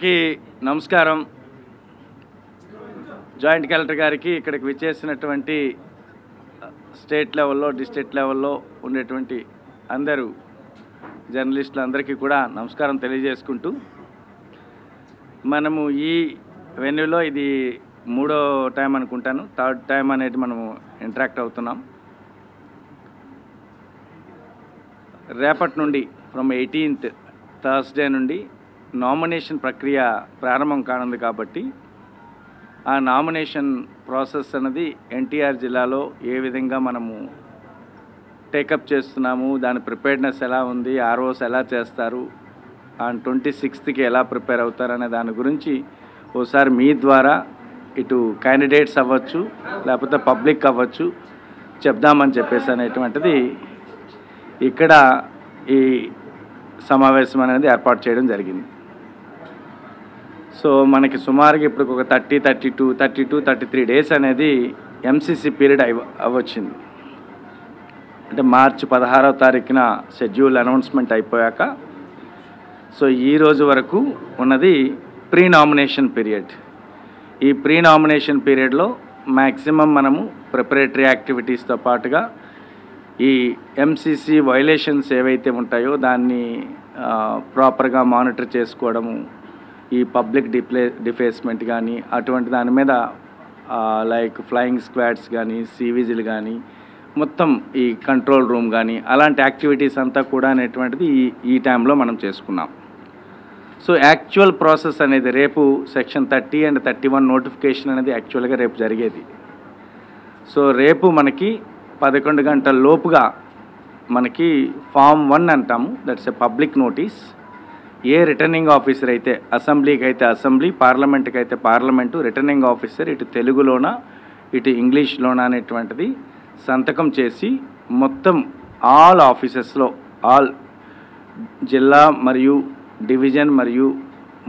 అందరికీ నమస్కారం. Joint collector గారికి ఇక్కడికి విచ్చేసినటువంటి స్టేట్ లెవెల్లో డిస్ట్రిక్ట్ లెవెల్లో ఉండేటువంటి అందరూ జర్నలిస్టులందరికీ కూడా నమస్కారం తెలియజేసుకుంటూ, మనము ఈ వెన్యూలో ఇది 3వ టైం అనుకుంటాను, 3rd టైం అనేది మనము ఇంటరాక్ట్ అవుతున్నాం. రేపటి నుండి ఫ్రమ్ 18th థర్స్డే నుండి నామినేషన్ ప్రక్రియ ప్రారంభం కానుంది. కాబట్టి ఆ నామినేషన్ ప్రాసెస్ అన్నది ఎన్టీఆర్ జిల్లాలో ఏ విధంగా మనము టేకప్ చేస్తున్నాము, దాని ప్రిపేర్డ్నెస్ ఎలా ఉంది, ఆర్ఓస్ ఎలా చేస్తారు, అండ్ 26th ఎలా ప్రిపేర్ అవుతారు అనే దాని గురించి ఓసారి మీ ద్వారా ఇటు క్యాండిడేట్స్ అవ్వచ్చు లేకపోతే పబ్లిక్ అవ్వచ్చు చెప్దామని చెప్పేసి అనేటువంటిది ఇక్కడ ఈ సమావేశం అనేది ఏర్పాటు చేయడం జరిగింది. సో మనకి సుమారుగా ఇప్పుడు ఒక 33 డేస్ అనేది ఎంసీసీ పీరియడ్ అవ్వచ్చింది. అంటే మార్చి 16వ తారీఖున షెడ్యూల్ అనౌన్స్మెంట్ అయిపోయాక సో ఈ రోజు వరకు ఉన్నది ప్రీ నామినేషన్ పీరియడ్. ఈ ప్రీ నామినేషన్ పీరియడ్లో మ్యాక్సిమం మనము ప్రిపరేటరీ యాక్టివిటీస్తో పాటుగా ఈ ఎంసీసీ వైలేషన్స్ ఏవైతే ఉంటాయో దాన్ని ప్రాపర్గా మానిటర్ చేసుకోవడము, ఈ పబ్లిక్ డిఫేస్మెంట్ కానీ అటువంటి దాని మీద లైక్ ఫ్లయింగ్ స్క్వాడ్స్ కానీ సివిజిల్ కానీ మొత్తం ఈ కంట్రోల్ రూమ్ కానీ అలాంటి యాక్టివిటీస్ అంతా కూడా అనేటువంటిది ఈ టైంలో మనం చేసుకున్నాం. సో యాక్చువల్ ప్రాసెస్ అనేది రేపు సెక్షన్ 30 and 31 నోటిఫికేషన్ అనేది యాక్చువల్గా రేపు జరిగేది. సో రేపు మనకి 11 గంటల లోపుగా మనకి ఫామ్ 1 అంటాము, that's a public notice. A returning officer అయితే అసెంబ్లీకి అయితే అసెంబ్లీ, పార్లమెంట్కి అయితే పార్లమెంటు, రిటర్నింగ్ ఆఫీసర్ ఇటు తెలుగులోనా ఇటు ఇంగ్లీష్లోనా అనేటువంటిది సంతకం చేసి మొత్తం ఆల్ ఆఫీసెస్లో, ఆల్ జిల్లా మరియు డివిజన్ మరియు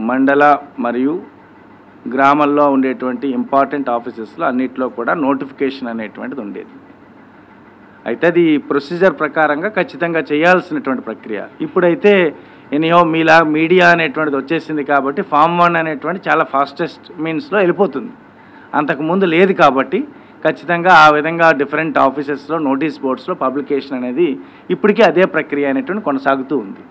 మండల మరియు గ్రామాల్లో ఉండేటువంటి ఇంపార్టెంట్ ఆఫీసెస్లో అన్నిట్లో కూడా నోటిఫికేషన్ అనేటువంటిది ఉండేది. అయితే అది ప్రొసీజర్ ప్రకారంగా ఖచ్చితంగా చేయాల్సినటువంటి ప్రక్రియ. ఇప్పుడైతే ఎనీహో మీలా మీడియా అనేటువంటిది వచ్చేసింది కాబట్టి ఫామ్ 1 అనేటువంటి చాలా ఫాస్టెస్ట్ మీన్స్లో వెళ్ళిపోతుంది. అంతకుముందు లేదు కాబట్టి ఖచ్చితంగా ఆ విధంగా డిఫరెంట్ ఆఫీసెస్లో నోటీస్ బోర్డ్స్లో పబ్లికేషన్ అనేది ఇప్పటికీ అదే ప్రక్రియ అనేటువంటి కొనసాగుతూ ఉంది.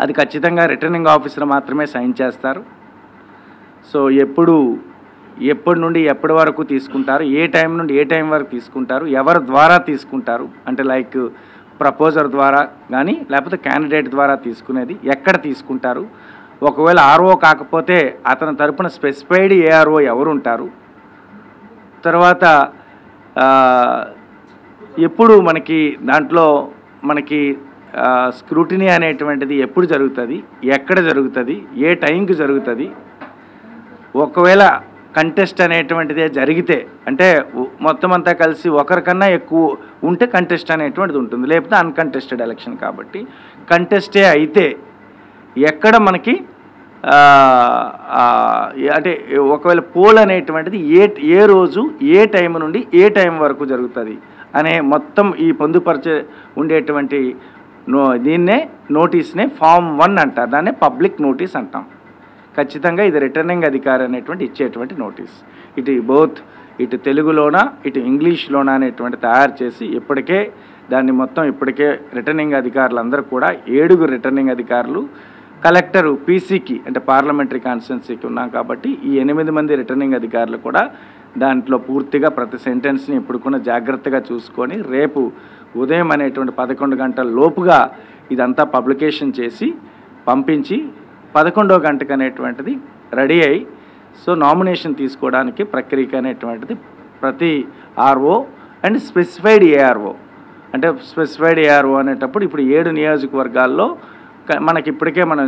అది ఖచ్చితంగా రిటర్నింగ్ ఆఫీసర్ మాత్రమే సైన్ చేస్తారు. సో ఎప్పటి నుండి ఎప్పటి వరకు తీసుకుంటారు, ఏ టైం నుండి ఏ టైం వరకు తీసుకుంటారు, ఎవరి ద్వారా తీసుకుంటారు, అంటే లైక్ ప్రపోజర్ ద్వారా కానీ లేకపోతే క్యాండిడేట్ ద్వారా తీసుకునేది, ఎక్కడ తీసుకుంటారు, ఒకవేళ ఆర్ఓ కాకపోతే అతని తరపున స్పెసిఫైడ్ ఏఆర్ఓ ఎవరు ఉంటారు, తర్వాత ఎప్పుడు మనకి దాంట్లో మనకి స్క్రూటినీ అనేటువంటిది ఎప్పుడు జరుగుతుంది, ఎక్కడ జరుగుతుంది, ఏ టైంకి జరుగుతుంది, ఒకవేళ కంటెస్ట్ అనేటువంటిదే జరిగితే అంటే మొత్తం అంతా కలిసి ఒకరికన్నా ఎక్కువ ఉంటే కంటెస్ట్ అనేటువంటిది ఉంటుంది, లేకపోతే అన్కంటెస్టెడ్ ఎలక్షన్. కాబట్టి కంటెస్టే అయితే ఎక్కడ మనకి అంటే ఒకవేళ పోల్ అనేటువంటిది ఏ రోజు ఏ టైం నుండి ఏ టైం వరకు జరుగుతుంది అనే మొత్తం ఈ పొందుపరిచే ఉండేటువంటి దీన్నే నోటీస్నే ఫామ్ 1 అంటారు, దాన్నే పబ్లిక్ నోటీస్ అంటాం. ఖచ్చితంగా ఇది రిటర్నింగ్ అధికారి అనేటువంటి ఇచ్చేటువంటి నోటీస్. ఇటు తెలుగులోనా ఇటు ఇంగ్లీష్లోనా అనేటువంటి తయారు చేసి ఇప్పటికే రిటర్నింగ్ అధికారులందరూ కూడా 7 రిటర్నింగ్ అధికారులు, కలెక్టరు పీసీకి అంటే పార్లమెంటరీ కాన్స్టిట్యున్సీకి ఉన్నాం కాబట్టి ఈ 8 మంది రిటర్నింగ్ అధికారులు కూడా దాంట్లో పూర్తిగా ప్రతి సెంటెన్స్ని ఇప్పుడు కూడా జాగ్రత్తగా చూసుకొని రేపు ఉదయం అనేటువంటి 11 గంటల లోపుగా ఇదంతా పబ్లికేషన్ చేసి పంపించి 11వ గంటకు అనేటువంటిది రెడీ అయ్యి సో నామినేషన్ తీసుకోవడానికి ప్రక్రియకి అనేటువంటిది ప్రతి ఆర్ఓ అండ్ స్పెసిఫైడ్ ఏఆర్ఓ, అంటే స్పెసిఫైడ్ ఏఆర్ఓ అనేటప్పుడు ఇప్పుడు 7 నియోజకవర్గాల్లో మనకి ఇప్పటికే మనం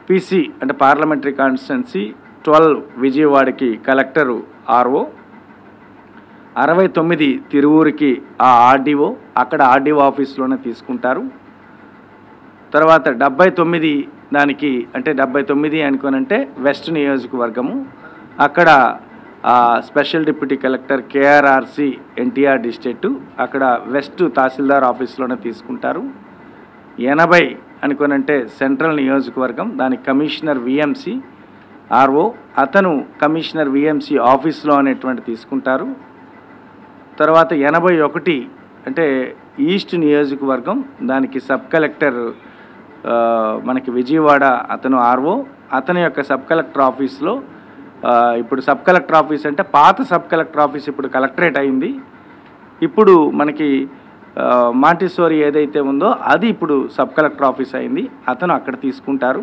పీసీ అంటే పార్లమెంటరీ కాన్స్టిట్యున్సీ 12 విజయవాడకి కలెక్టరు ఆర్ఓ, 69 తిరువూరుకి ఆ ఆర్డీఓ, అక్కడ ఆర్డీఓ ఆఫీస్లోనే తీసుకుంటారు. తర్వాత 79 దానికి అంటే 79 అనుకోనంటే వెస్ట్ నియోజకవర్గము, అక్కడ special deputy collector KRRC NTR district, అక్కడ వెస్ట్ తహసీల్దార్ ఆఫీస్లోనే తీసుకుంటారు. 80 అనుకోనంటే సెంట్రల్ నియోజకవర్గం, దానికి కమిషనర్ విఎంసి ఆర్ఓ, అతను కమిషనర్ విఎంసి ఆఫీస్లో అనేటువంటి తీసుకుంటారు. తర్వాత 81 అంటే ఈస్ట్ నియోజకవర్గం, దానికి సబ్ కలెక్టర్ మనకి విజయవాడ అతను ఆర్ఓ, అతని యొక్క సబ్ కలెక్టర్ ఆఫీస్లో ఇప్పుడు సబ్ కలెక్టర్ ఆఫీస్ అంటే పాత సబ్ కలెక్టర్ ఆఫీస్ ఇప్పుడు కలెక్టరేట్ అయింది. ఇప్పుడు మనకి మాంటిసోరీ ఏదైతే ఉందో అది ఇప్పుడు సబ్ కలెక్టర్ ఆఫీస్ అయింది, అతను అక్కడ తీసుకుంటారు.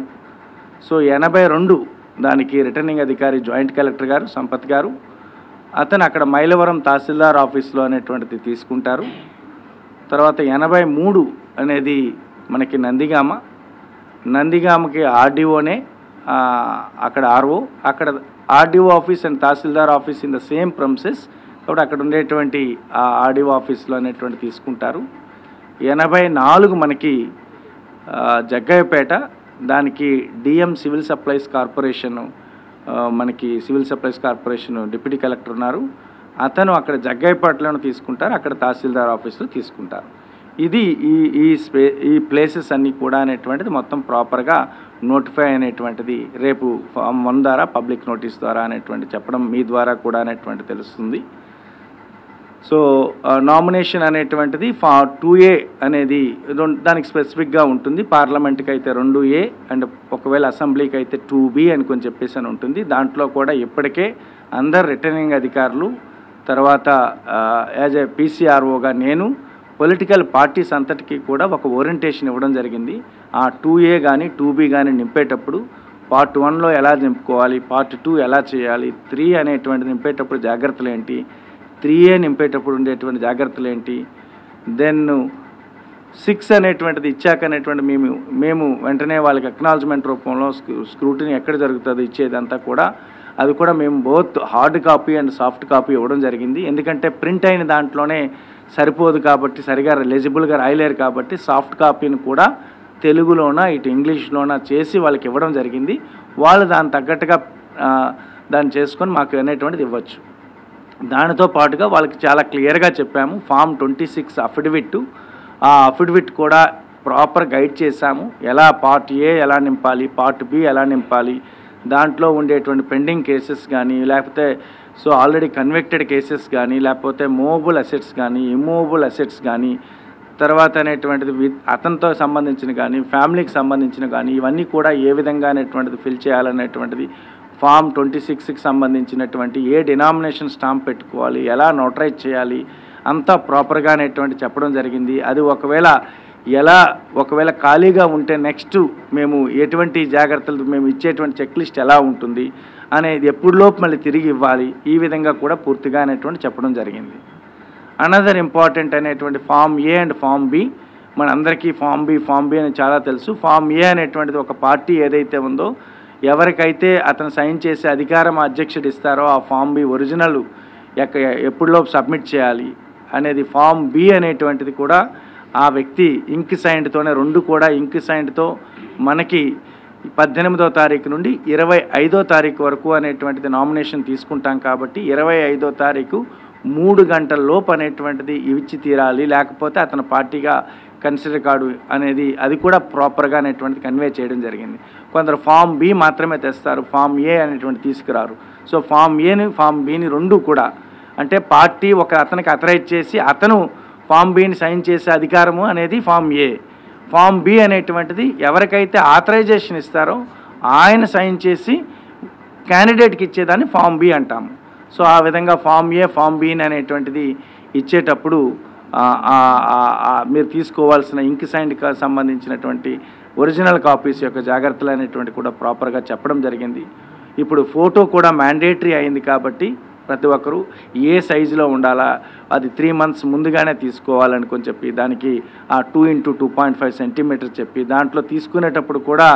సో 82 దానికి రిటర్నింగ్ అధికారి జాయింట్ కలెక్టర్ గారు సంపత్ గారు, అతను అక్కడ మైలవరం తహసీల్దార్ ఆఫీస్లో అనేటువంటిది తీసుకుంటారు. తర్వాత 83 అనేది మనకి నందిగామకి ఆర్డీఓనే అక్కడ ఆర్ఓ, అక్కడ RDO office and tahsildar office in the same premises కాబట్టి అక్కడ ఉండేటువంటి ఆ ఆర్డీఓ ఆఫీస్లో అనేటువంటి తీసుకుంటారు. 84 మనకి జగ్గయ్యపేట, దానికి డిఎం సివిల్ సప్లైస్ కార్పొరేషన్, మనకి civil supplies corporation deputy collector ఉన్నారు, అతను అక్కడ జగ్గయ్యపేటలోనే తీసుకుంటారు, అక్కడ తహసీల్దార్ ఆఫీస్లో తీసుకుంటారు. ఇది ఈ ప్లేసెస్ అన్నీ కూడా అనేటువంటిది మొత్తం ప్రాపర్గా నోటిఫై అనేటువంటిది రేపు ఫామ్ 1 ద్వారా పబ్లిక్ నోటీస్ ద్వారా అనేటువంటి చెప్పడం మీ ద్వారా కూడా అనేటువంటి తెలుస్తుంది. సో నామినేషన్ అనేటువంటిది 2A అనేది దానికి స్పెసిఫిక్గా ఉంటుంది. పార్లమెంట్కి అయితే 2A అండ్ ఒకవేళ అసెంబ్లీకి అయితే 2B అని చెప్పేసి అని ఉంటుంది. దాంట్లో కూడా ఇప్పటికే అందరు రిటర్నింగ్ అధికారులు, తర్వాత యాజ్ ఏ పీసీఆర్ఓగా నేను పొలిటికల్ పార్టీస్ అంతటికీ కూడా ఒక ఓరియంటేషన్ ఇవ్వడం జరిగింది. ఆ 2A కానీ 2B కానీ నింపేటప్పుడు పార్ట్ 1లో ఎలా నింపుకోవాలి, పార్ట్ 2 ఎలా చేయాలి, 3 అనేటువంటిది నింపేటప్పుడు జాగ్రత్తలు ఏంటి, 3A నింపేటప్పుడు ఉండేటువంటి జాగ్రత్తలు ఏంటి, దెన్ 6 అనేటువంటిది ఇచ్చాక అనేటువంటి మేము వెంటనే వాళ్ళకి అక్నాలజ్మెంట్ రూపంలో స్క్రూటినీ ఎక్కడ జరుగుతుందో ఇచ్చేదంతా కూడా అది కూడా మేము both hard copy and soft copy ఇవ్వడం జరిగింది. ఎందుకంటే ప్రింట్ అయిన దాంట్లోనే సరిపోదు కాబట్టి, సరిగా లెజిబుల్గా రాయలేరు కాబట్టి సాఫ్ట్ కాపీని కూడా తెలుగులోన ఇటు ఇంగ్లీష్లోన చేసి వాళ్ళకి ఇవ్వడం జరిగింది. వాళ్ళు దాని తగ్గట్టుగా దాన్ని చేసుకొని మాకు అనేటువంటిది ఇవ్వచ్చు. దానితో పాటుగా వాళ్ళకి చాలా క్లియర్గా చెప్పాము. ఫామ్ 26 అఫిడవిట్, ఆ అఫిడవిట్ కూడా ప్రాపర్ గైడ్ చేశాము. ఎలా పార్ట్ ఏ ఎలా నింపాలి, పార్ట్ బి ఎలా నింపాలి, దాంట్లో ఉండేటువంటి పెండింగ్ కేసెస్ కానీ, లేకపోతే సో ఆల్రెడీ కన్విక్టెడ్ కేసెస్ కానీ, లేకపోతే మూవబుల్ అసెట్స్ కానీ, ఇమ్మూవబుల్ అసెట్స్ కానీ, తర్వాత అనేటువంటిది అతనితో సంబంధించిన కానీ, ఫ్యామిలీకి సంబంధించిన కానీ, ఇవన్నీ కూడా ఏ విధంగా అనేటువంటిది ఫిల్ చేయాలనేటువంటిది ఫామ్ 26కి సంబంధించినటువంటి ఏ డినామినేషన్ స్టాంప్ పెట్టుకోవాలి, ఎలా నోటరైజ్ చేయాలి, అంతా ప్రాపర్గా అనేటువంటి చెప్పడం జరిగింది. అది ఒకవేళ ఖాళీగా ఉంటే నెక్స్ట్ మేము ఎటువంటి జాగ్రత్తలు మేము ఇచ్చేటువంటి చెక్ లిస్ట్ ఎలా ఉంటుంది అనేది ఎప్పుడులోపు మళ్ళీ తిరిగి ఇవ్వాలి, ఈ విధంగా కూడా పూర్తిగా అనేటువంటి చెప్పడం జరిగింది. అనదర్ ఇంపార్టెంట్ అనేటువంటి form A and form B, మన అందరికీ ఫామ్ బి అని చాలా తెలుసు. ఫామ్ ఏ అనేటువంటిది ఒక పార్టీ ఏదైతే ఉందో ఎవరికైతే అతను సైన్ చేసే అధికారం అధ్యక్షుడు ఇస్తారో ఆ ఫామ్ బి ఒరిజినల్ ఎప్పుడులోపు సబ్మిట్ చేయాలి అనేది. ఫామ్ బి అనేటువంటిది కూడా ఆ వ్యక్తి ఇంక్ సైన్తోనే, 2 కూడా ఇంక్ సైన్తో మనకి 18వ తారీఖు నుండి 25వ తారీఖు వరకు అనేటువంటిది నామినేషన్ తీసుకుంటాం కాబట్టి 25వ తారీఖు 3 గంటల లోపు అనేటువంటిది ఇచ్చి తీరాలి, లేకపోతే అతని పార్టీగా కన్సిడర్ కాడు అనేది అది కూడా ప్రాపర్గా అనేటువంటిది కన్వే చేయడం జరిగింది. కొందరు ఫామ్ బి మాత్రమే తెస్తారు, ఫామ్ ఏ అనేటువంటి తీసుకురారు. సో ఫామ్ ఏని ఫామ్ బిని 2 కూడా అంటే పార్టీ అతనికి అథరైజ్ చేసి అతను ఫామ్ బిని సైన్ చేసే అధికారము అనేది ఫామ్ ఏ. ఫామ్ బి అనేటువంటిది ఎవరికైతే ఆథరైజేషన్ ఇస్తారో ఆయన సైన్ చేసి క్యాండిడేట్కి ఇచ్చేదాన్ని ఫామ్ బి అంటాము. సో ఆ విధంగా ఫామ్ ఏ ఫామ్ బిని అనేటువంటిది ఇచ్చేటప్పుడు మీరు తీసుకోవాల్సిన ఇంక్ సైన్కి సంబంధించినటువంటి ఒరిజినల్ కాపీస్ యొక్క జాగ్రత్తలు అనేటువంటి కూడా ప్రాపర్గా చెప్పడం జరిగింది. ఇప్పుడు ఫోటో కూడా మ్యాండేటరీ అయింది కాబట్టి ప్రతి ఒక్కరూ ఏ సైజులో ఉండాలా, అది 3 months ముందుగానే తీసుకోవాలనుకొని చెప్పి దానికి 2x2.5 సెంటీమీటర్ చెప్పి దాంట్లో తీసుకునేటప్పుడు కూడా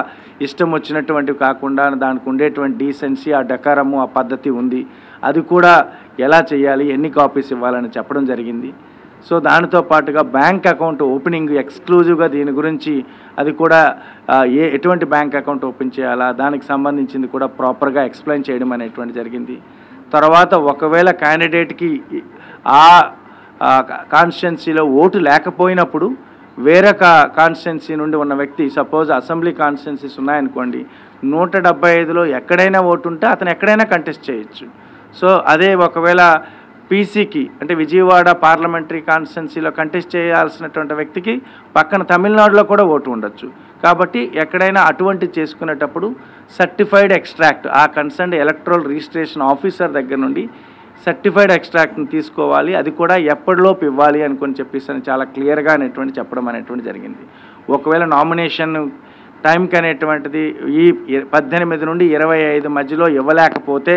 ఇష్టం వచ్చినటువంటివి కాకుండా దానికి ఉండేటువంటి డీసెన్సీ, ఆ డకారము, ఆ పద్ధతి ఉంది. అది కూడా ఎలా చేయాలి, ఎన్ని కాపీస్ ఇవ్వాలని చెప్పడం జరిగింది. సో దానితో పాటుగా బ్యాంక్ అకౌంట్ ఓపెనింగ్ ఎక్స్క్లూజివ్గా దీని గురించి అది కూడా ఎటువంటి బ్యాంక్ అకౌంట్ ఓపెన్ చేయాలా దానికి సంబంధించింది కూడా ప్రాపర్గా ఎక్స్ప్లెయిన్ చేయడం అనేటువంటి జరిగింది. తర్వాత ఒకవేళ క్యాండిడేట్కి ఆ కాన్స్టిట్యున్సీలో ఓటు లేకపోయినప్పుడు వేరొక కాన్స్టిట్యున్సీ నుండి ఉన్న వ్యక్తి, సపోజ్ అసెంబ్లీ కాన్స్టిట్యున్సీస్ ఉన్నాయనుకోండి, 175లో ఎక్కడైనా ఓటు ఉంటే అతను ఎక్కడైనా కంటెస్ట్ చేయొచ్చు. సో అదే ఒకవేళ పీసీకి అంటే విజయవాడ పార్లమెంటరీ కాన్స్టిట్యున్సీలో కంటెస్ట్ చేయాల్సినటువంటి వ్యక్తికి పక్కన తమిళనాడులో కూడా ఓటు ఉండొచ్చు. కాబట్టి ఎక్కడైనా అటువంటి చేసుకునేటప్పుడు సర్టిఫైడ్ ఎక్స్ట్రాక్ట్ ఆ కన్సర్న్డ్ ఎలక్టరల్ రిజిస్ట్రేషన్ ఆఫీసర్ దగ్గర నుండి సర్టిఫైడ్ ఎక్స్ట్రాక్ట్ని తీసుకోవాలి. అది కూడా ఎప్పటిలోపు ఇవ్వాలి అనుకొని చెప్పేసి చాలా క్లియర్గా అనేటువంటి చెప్పడం అనేటువంటి జరిగింది. ఒకవేళ నామినేషన్ టైంకి అనేటువంటిది ఈ 18 నుండి 25 మధ్యలో ఇవ్వలేకపోతే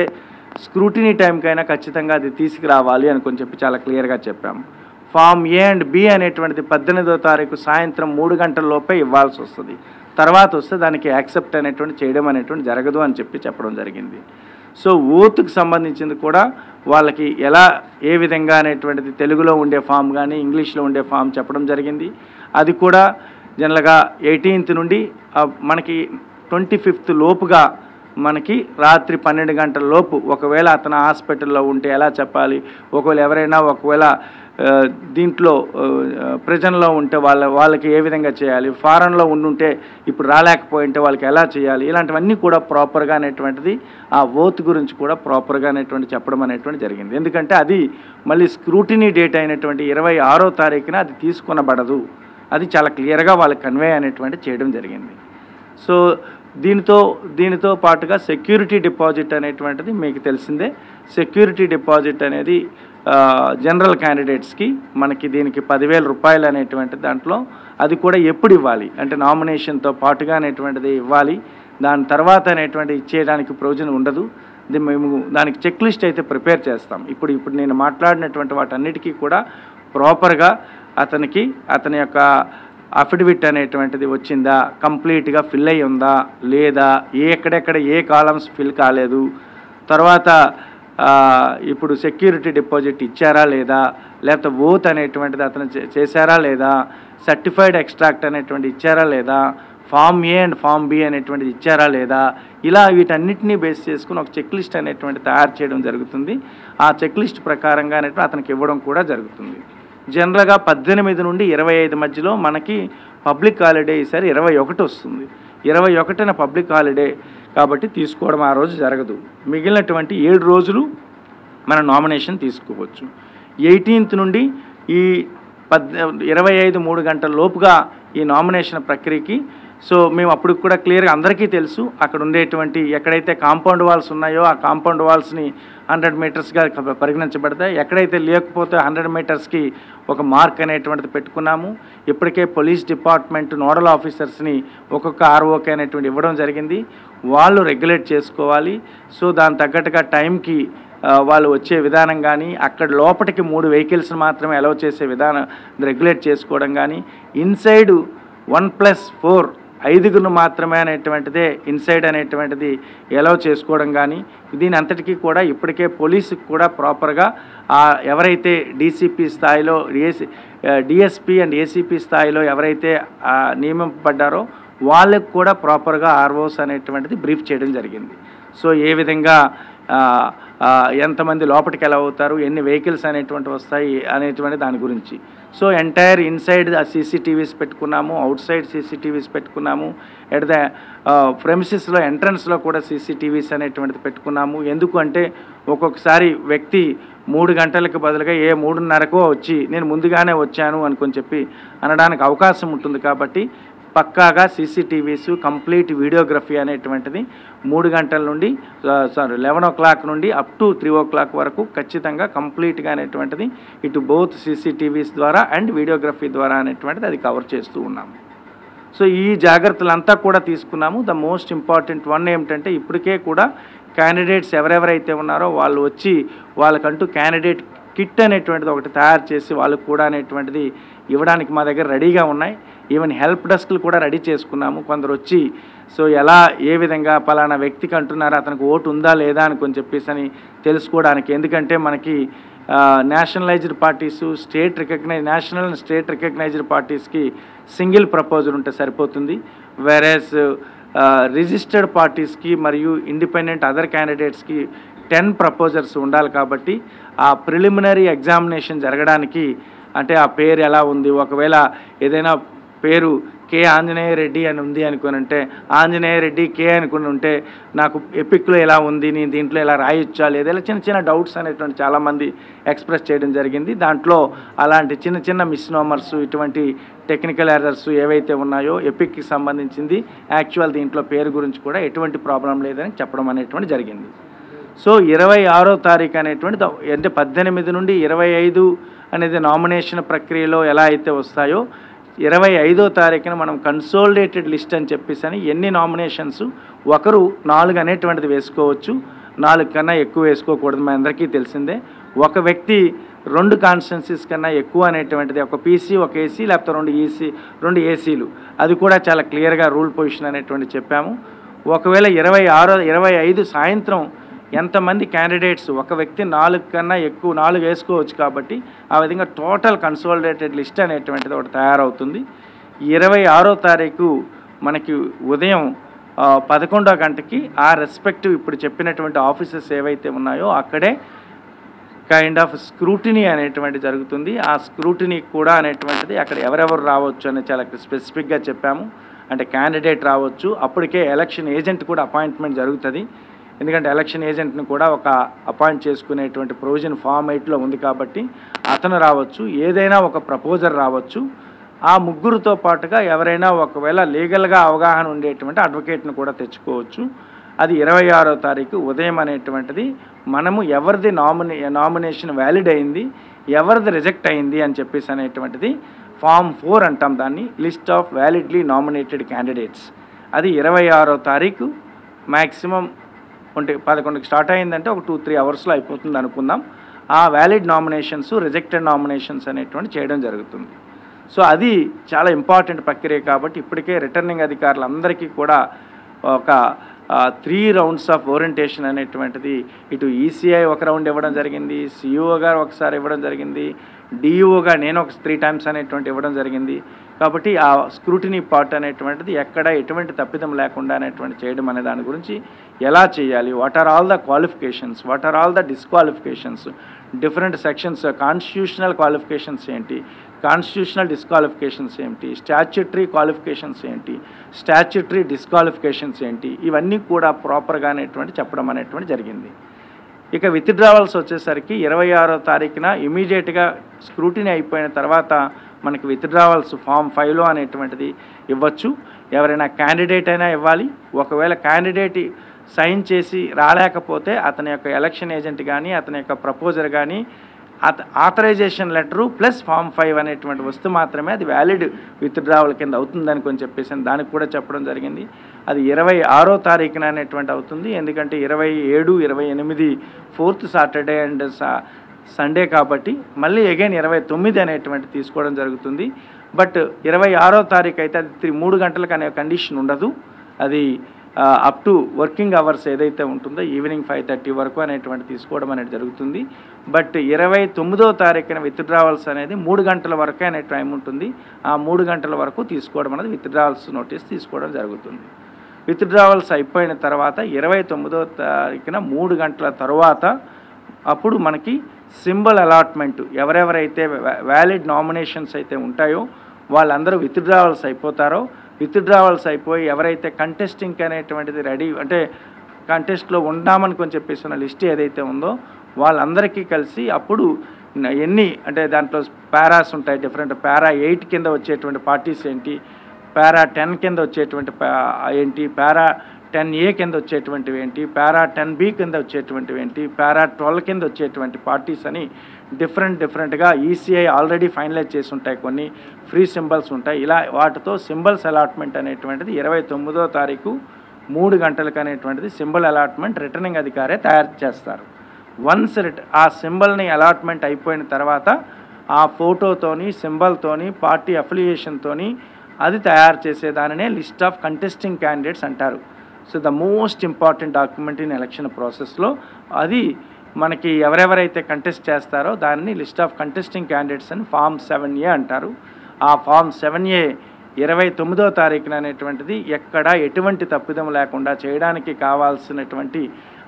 స్క్రూటినీ టైంకైనా ఖచ్చితంగా అది తీసుకురావాలి అనుకొని చెప్పి చాలా క్లియర్గా చెప్పాము. ఫామ్ ఏ అండ్ బి అనేటువంటిది 18వ తారీఖు సాయంత్రం 3 గంటల లోపే ఇవ్వాల్సి వస్తుంది. తర్వాత వస్తే దానికి యాక్సెప్ట్ అనేటువంటి చేయడం అనేటువంటి జరగదు అని చెప్పడం జరిగింది. సో ఓటుకు సంబంధించింది కూడా వాళ్ళకి ఎలా ఏ విధంగా అనేటువంటిది తెలుగులో ఉండే ఫామ్ కానీ ఇంగ్లీష్లో ఉండే ఫామ్ చెప్పడం జరిగింది. అది కూడా జనరల్గా 18th నుండి మనకి 25th లోపుగా మనకి రాత్రి 12 గంటల లోపు ఒకవేళ అతను హాస్పిటల్లో ఉంటే ఎలా చెప్పాలి, ఒకవేళ ఎవరైనా దీంట్లో ప్రిజన్లో ఉంటే వాళ్ళకి ఏ విధంగా చేయాలి, ఫారెన్లో ఉండుంటే ఇప్పుడు రాలేకపోయింటే వాళ్ళకి ఎలా చేయాలి, ఇలాంటివన్నీ కూడా ప్రాపర్గా అనేటువంటిది ఆ ఓత్ గురించి కూడా ప్రాపర్గా అనేటువంటి చెప్పడం అనేటువంటి జరిగింది. ఎందుకంటే అది మళ్ళీ స్క్రూటినీ డేట్ అయినటువంటి 26వ తారీఖున అది తీసుకొనబడదు. అది చాలా క్లియర్గా వాళ్ళకి కన్వే అనేటువంటి చేయడం జరిగింది. సో దీనితో పాటుగా సెక్యూరిటీ డిపాజిట్ అనేటువంటిది మీకు తెలిసిందే. సెక్యూరిటీ డిపాజిట్ అనేది జనరల్ క్యాండిడేట్స్కి మనకి దీనికి 10,000 రూపాయలు అనేటువంటి దాంట్లో అది కూడా ఎప్పుడు ఇవ్వాలి అంటే నామినేషన్తో పాటుగా అనేటువంటిది ఇవ్వాలి. దాని తర్వాత అనేటువంటి ఇచ్చేయడానికి ప్రయోజనం ఉండదు. మేము దానికి చెక్ లిస్ట్ అయితే ప్రిపేర్ చేస్తాం. ఇప్పుడు నేను మాట్లాడినటువంటి వాటన్నిటికీ కూడా ప్రాపర్గా అతని యొక్క అఫిడవిట్ అనేటువంటిది వచ్చిందా, కంప్లీట్గా ఫిల్ అయ్యి ఉందా లేదా, ఎక్కడెక్కడ ఏ కాలమ్స్ ఫిల్ కాలేదు, తర్వాత ఇప్పుడు సెక్యూరిటీ డిపాజిట్ ఇచ్చారా లేదా, లేకపోతే ఓత్ అనేటువంటిది అతను చేశారా లేదా, సర్టిఫైడ్ ఎక్స్ట్రాక్ట్ అనేటువంటి ఇచ్చారా లేదా, form A and form B అనేటువంటిది ఇచ్చారా లేదా, ఇలా వీటన్నిటినీ బేస్ చేసుకుని ఒక చెక్ లిస్ట్ అనేటువంటి తయారు చేయడం జరుగుతుంది. ఆ చెక్ లిస్ట్ ప్రకారంగా అనేటువంటి అతనికి ఇవ్వడం కూడా జరుగుతుంది. జనరల్గా 18 నుండి 25 మధ్యలో మనకి పబ్లిక్ హాలిడే ఈసారి 21 వస్తుంది. 21న పబ్లిక్ హాలిడే కాబట్టి తీసుకోవడం ఆ రోజు జరగదు. మిగిలినటువంటి 7 రోజులు మన నామినేషన్ తీసుకోవచ్చు. 18th నుండి ఈ 25 3 గంటల లోపుగా ఈ నామినేషన్ ప్రక్రియకి సో మేము అప్పుడు కూడా క్లియర్గా అందరికీ తెలుసు అక్కడ ఉండేటువంటి ఎక్కడైతే కాంపౌండ్ వాల్స్ ఉన్నాయో ఆ కాంపౌండ్ వాల్స్ని 100 మీటర్స్గా పరిగణించబడతాయి. ఎక్కడైతే లేకపోతే 100 మీటర్స్కి ఒక మార్క్ అనేటువంటిది పెట్టుకున్నాము. ఇప్పటికే పోలీస్ డిపార్ట్మెంట్ నోడల్ ఆఫీసర్స్ని ఒక్కొక్క ఆర్ఓకే అనేటువంటి ఇవ్వడం జరిగింది. వాళ్ళు రెగ్యులేట్ చేసుకోవాలి. సో దాని తగ్గట్టుగా టైంకి వాళ్ళు వచ్చే విధానం కానీ అక్కడ లోపలికి 3 వెహికల్స్ మాత్రమే అలౌ చేసే విధానం రెగ్యులేట్ చేసుకోవడం కానీ ఇన్సైడ్ 1+4 5గురు మాత్రమే అనేటువంటిదే ఇన్సైడ్ అనేటువంటిది అలౌ చేసుకోవడం కానీ దీని అంతటికీ కూడా ఇప్పటికే పోలీసుకు కూడా ప్రాపర్గా ఎవరైతే డీసీపీ స్థాయిలో డిఎస్పీ అండ్ ఏసీపీ స్థాయిలో ఎవరైతే నియమింపబడ్డారో వాళ్ళకు కూడా ప్రాపర్గా ఆర్ఓస్ అనేటువంటిది బ్రీఫ్ చేయడం జరిగింది. సో ఏ విధంగా ఎంతమంది లోపలికి ఎలా అవుతారు, ఎన్ని వెహికల్స్ అనేటువంటి వస్తాయి అనేటువంటి దాని గురించి. సో ఎంటైర్ ఇన్సైడ్ సీసీటీవీస్ పెట్టుకున్నాము, అవుట్ సైడ్ సీసీటీవీస్ పెట్టుకున్నాము, ఎట్ ద ప్రెమిసెస్లో ఎంట్రన్స్లో కూడా సీసీటీవీస్ అనేటువంటిది పెట్టుకున్నాము. ఎందుకు అంటే ఒక్కొక్కసారి వ్యక్తి 3 గంటలకు బదులుగా 3:30కో వచ్చి నేను ముందుగానే వచ్చాను అనుకొని చెప్పి అనడానికి అవకాశం ఉంటుంది. కాబట్టి పక్కాగా సీసీటీవీస్ కంప్లీట్ వీడియోగ్రఫీ అనేటువంటిది 3 గంటల నుండి 11 o'clock నుండి అప్ టు 3 o'clock వరకు ఖచ్చితంగా కంప్లీట్గా అనేటువంటిది ఇటు బోత్ సీసీటీవీస్ ద్వారా అండ్ వీడియోగ్రఫీ ద్వారా అనేటువంటిది అది కవర్ చేస్తూ ఉన్నాము. సో ఈ జాగ్రత్తలంతా కూడా తీసుకున్నాము. ద మోస్ట్ ఇంపార్టెంట్ వన్ ఏమిటంటే ఇప్పటికే కూడా క్యాండిడేట్స్ ఎవరెవరైతే ఉన్నారో వాళ్ళు వచ్చి వాళ్ళకంటూ క్యాండిడేట్ కిట్ అనేటువంటిది ఒకటి తయారు చేసి వాళ్ళకు కూడా అనేటువంటిది ఇవ్వడానికి మా దగ్గర రెడీగా ఉన్నాయి. ఈవెన్ హెల్ప్ డెస్క్లు కూడా రెడీ చేసుకున్నాము. కొందరు వచ్చి సో ఎలా ఏ విధంగా పలానా వ్యక్తికి అంటున్నారు అతనికి ఓటు ఉందా లేదా అని చెప్పేసి అని తెలుసుకోవడానికి. ఎందుకంటే మనకి nationalized parties national and state recognized పార్టీస్కి సింగిల్ ప్రపోజల్ ఉంటే సరిపోతుంది. వెరాస్ రిజిస్టర్డ్ పార్టీస్కి మరియు ఇండిపెండెంట్ అదర్ క్యాండిడేట్స్కి 10 ప్రపోజల్స్ ఉండాలి. కాబట్టి ఆ ప్రిలిమినరీ ఎగ్జామినేషన్ జరగడానికి అంటే ఆ పేరు ఎలా ఉంది, ఒకవేళ ఏదైనా పేరు కే ఆంజనేయ రెడ్డి అని ఉంది అనుకుని అంటే ఆంజనేయ రెడ్డి కే అనుకుని ఉంటే నాకు ఎపిక్లో ఎలా ఉంది, నేను దీంట్లో ఎలా రాయొచ్చా లేదా, ఇలా చిన్న చిన్న డౌట్స్ అనేటువంటి చాలామంది ఎక్స్ప్రెస్ చేయడం జరిగింది. దాంట్లో అలాంటి చిన్న చిన్న మిస్నోమర్స్, ఇటువంటి టెక్నికల్ ఎర్రర్స్ ఏవైతే ఉన్నాయో ఎపిక్కి సంబంధించింది యాక్చువల్ దీంట్లో పేరు గురించి కూడా ఎటువంటి ప్రాబ్లం లేదని చెప్పడం అనేటువంటి జరిగింది. సో 26వ తారీఖు అనేటువంటి అంటే 18 నుండి 25 అనేది నామినేషన్ ప్రక్రియలో ఎలా అయితే వస్తాయో 25వ తారీఖున మనం కన్సోలిడేటెడ్ లిస్ట్ అని చెప్పేసి అని ఎన్ని నామినేషన్స్ ఒకరు 4 అనేటువంటిది వేసుకోవచ్చు, 4 కన్నా ఎక్కువ వేసుకోకూడదు. మన అందరికీ తెలిసిందే. ఒక వ్యక్తి 2 కాన్స్టిట్యున్సీస్ కన్నా ఎక్కువ అనేటువంటిది, ఒక పీసీ ఒక ఏసీ లేకపోతే 2 ఏసీలు, అది కూడా చాలా క్లియర్గా రూల్ పొజిషన్ అనేటువంటి చెప్పాము. ఒకవేళ 25 సాయంత్రం ఎంతమంది క్యాండిడేట్స్, ఒక వ్యక్తి 4 కన్నా ఎక్కువ 4 వేసుకోవచ్చు కాబట్టి ఆ విధంగా టోటల్ కన్సోలిడేటెడ్ లిస్ట్ అనేటువంటిది ఒకటి తయారవుతుంది. 26వ తారీఖు మనకి ఉదయం 11 గంటకి ఆ రెస్పెక్టివ్ ఇప్పుడు చెప్పినటువంటి ఆఫీసెస్ ఏవైతే ఉన్నాయో అక్కడే కైండ్ ఆఫ్ స్క్రూటినీ అనేటువంటి జరుగుతుంది. ఆ స్క్రూటినీ కూడా అనేటువంటిది అక్కడ ఎవరెవరు రావచ్చు అని చాలా స్పెసిఫిక్గా చెప్పాము. అంటే క్యాండిడేట్ రావచ్చు, అప్పటికే ఎలక్షన్ ఏజెంట్ కూడా అపాయింట్మెంట్ జరుగుతుంది. ఎందుకంటే ఎలక్షన్ ఏజెంట్ని కూడా ఒక అపాయింట్ చేసుకునేటువంటి ప్రొవిజన్ ఫామ్ 8లో ఉంది కాబట్టి అతను రావచ్చు, ఏదైనా ఒక ప్రపోజర్ రావచ్చు. ఆ ముగ్గురుతో పాటుగా ఎవరైనా ఒకవేళ లీగల్గా అవగాహన ఉండేటువంటి అడ్వకేట్ని కూడా తెచ్చుకోవచ్చు. అది 26వ తారీఖు ఉదయం అనేటువంటిది మనము ఎవరిది నామినేషన్ వ్యాలిడ్ అయింది, ఎవరిది రిజెక్ట్ అయింది అని చెప్పేసి అనేటువంటిది ఫామ్ 4 అంటాం దాన్ని, list of validly nominated candidates. అది 26వ తారీఖు మ్యాక్సిమం 11కి స్టార్ట్ అయిందంటే ఒక 2-3 అవర్స్లో అయిపోతుంది అనుకుందాం. ఆ వ్యాలిడ్ నామినేషన్స్, రిజెక్టెడ్ నామినేషన్స్ అనేటువంటి చేయడం జరుగుతుంది. సో అది చాలా ఇంపార్టెంట్ ప్రక్రియ కాబట్టి ఇప్పటికే రిటర్నింగ్ అధికారులందరికీ కూడా ఒక 3 రౌండ్స్ ఆఫ్ ఓరియంటేషన్ అనేటువంటిది ఇటు ఈసీఐ ఒక రౌండ్ ఇవ్వడం జరిగింది, సిఇఓ గారు ఒకసారి ఇవ్వడం జరిగింది, డిఈఓగా నేను ఒక 3 టైమ్స్ అనేటువంటి ఇవ్వడం జరిగింది. కాబట్టి ఆ స్క్రూటినీ పార్ట్ అనేటువంటిది ఎక్కడ ఎటువంటి తప్పిదం లేకుండా అనేటువంటి చేయడం అనే దాని గురించి ఎలా చేయాలి, what are all the qualifications, what are all the disqualifications, different sections, constitutional qualifications ఏంటి, కాన్స్టిట్యూషనల్ డిస్క్వాలిఫికేషన్స్ ఏంటి, స్టాచ్యుటరీ క్వాలిఫికేషన్స్ ఏంటి, స్టాచ్యుటరీ డిస్క్వాలిఫికేషన్స్ ఏంటి, ఇవన్నీ కూడా ప్రాపర్గా అనేటువంటి చెప్పడం అనేటువంటి జరిగింది. ఇక విత్డ్రావల్స్ వచ్చేసరికి 26వ తారీఖున ఇమీడియట్గా స్క్రూటినీ అయిపోయిన తర్వాత మనకి విత్డ్రావల్స్ ఫామ్ 5లో అనేటువంటిది ఇవ్వచ్చు. ఎవరైనా క్యాండిడేట్ అయినా ఇవ్వాలి. ఒకవేళ క్యాండిడేట్ సైన్ చేసి రాలేకపోతే అతని యొక్క ఎలక్షన్ ఏజెంట్ కానీ అతని యొక్క ప్రపోజర్ కానీ ఆథరైజేషన్ లెటరు ప్లస్ ఫామ్ 5 అనేటువంటి వస్తు మాత్రమే అది వ్యాలిడ్ విత్డ్రావల్ కింద అవుతుందని కొంచెం చెప్పేసి దానికి కూడా చెప్పడం జరిగింది. అది 26వ తారీఖున అనేటువంటి అవుతుంది. ఎందుకంటే 27, 28 4th సాటర్డే అండ్ సండే కాబట్టి మళ్ళీ అగైన్ 29 అనేటువంటి తీసుకోవడం జరుగుతుంది. బట్ 26వ తారీఖు అయితే అది 3 గంటలకు అనే కండిషన్ ఉండదు. అది అప్ టు వర్కింగ్ అవర్స్ ఏదైతే ఉంటుందో ఈవినింగ్ 5:30 వరకు అనేటువంటి తీసుకోవడం అనేది జరుగుతుంది. బట్ 29వ తారీఖున విత్డ్రావల్స్ అనేది 3 గంటల వరకే అనే టైం ఉంటుంది. ఆ 3 గంటల వరకు తీసుకోవడం అనేది విత్డ్రావల్స్ నోటీస్ తీసుకోవడం జరుగుతుంది. విత్డ్రావల్స్ అయిపోయిన తర్వాత 29వ తారీఖున 3 గంటల తర్వాత అప్పుడు మనకి సింబల్ అలాట్మెంట్, ఎవరెవరైతే వ్యాలిడ్ నామినేషన్స్ అయితే ఉంటాయో వాళ్ళందరూ విత్డ్రావల్స్ అయిపోతారో, విత్డ్రావల్స్ అయిపోయి ఎవరైతే కంటెస్టింగ్ అనేటువంటిది రెడీ అంటే కంటెస్ట్లో ఉండామని కొంచెం చెప్పేసిన లిస్ట్ ఏదైతే ఉందో వాళ్ళందరికీ కలిసి అప్పుడు ఎన్ని అంటే దాంట్లో పారాస్ ఉంటాయి, డిఫరెంట్ పారా 8 కింద వచ్చేటువంటి పార్టీస్ ఏంటి, పారా 10 కింద వచ్చేటువంటి ఏంటి, పారా 10A కింద వచ్చేటువంటివి ఏంటి, పారా 10B కింద వచ్చేటువంటివి ఏంటి, పారా 12 కింద వచ్చేటువంటి పార్టీస్ అని డిఫరెంట్గా ఈసీఐ ఆల్రెడీ ఫైనలైజ్ చేసి ఉంటాయి. కొన్ని ఫ్రీ సింబల్స్ ఉంటాయి. ఇలా వాటితో సింబల్స్ అలాట్మెంట్ అనేటువంటిది 29వ తారీఖు 3 గంటలకు అనేటువంటిది సింబల్ అలాట్మెంట్ రిటర్నింగ్ అధికారే తయారు చేస్తారు. వన్స్ ఆ సింబల్ని అలాట్మెంట్ అయిపోయిన తర్వాత ఆ ఫోటోతోని సింబల్తోని పార్టీ అఫిలియేషన్తోని అది తయారు చేసేదానినే లిస్ట్ ఆఫ్ కంటెస్టింగ్ క్యాండిడేట్స్ అంటారు. So the most important document in election ప్రాసెస్లో అది మనకి ఎవరెవరైతే కంటెస్ట్ చేస్తారో దానిని లిస్ట్ ఆఫ్ కంటెస్టింగ్ క్యాండిడేట్స్ అని ఫామ్ 7A అంటారు. ఆ ఫామ్ 7A 29వ తారీఖున అనేటువంటిది ఎక్కడ ఎటువంటి తప్పిదం లేకుండా చేయడానికి కావాల్సినటువంటి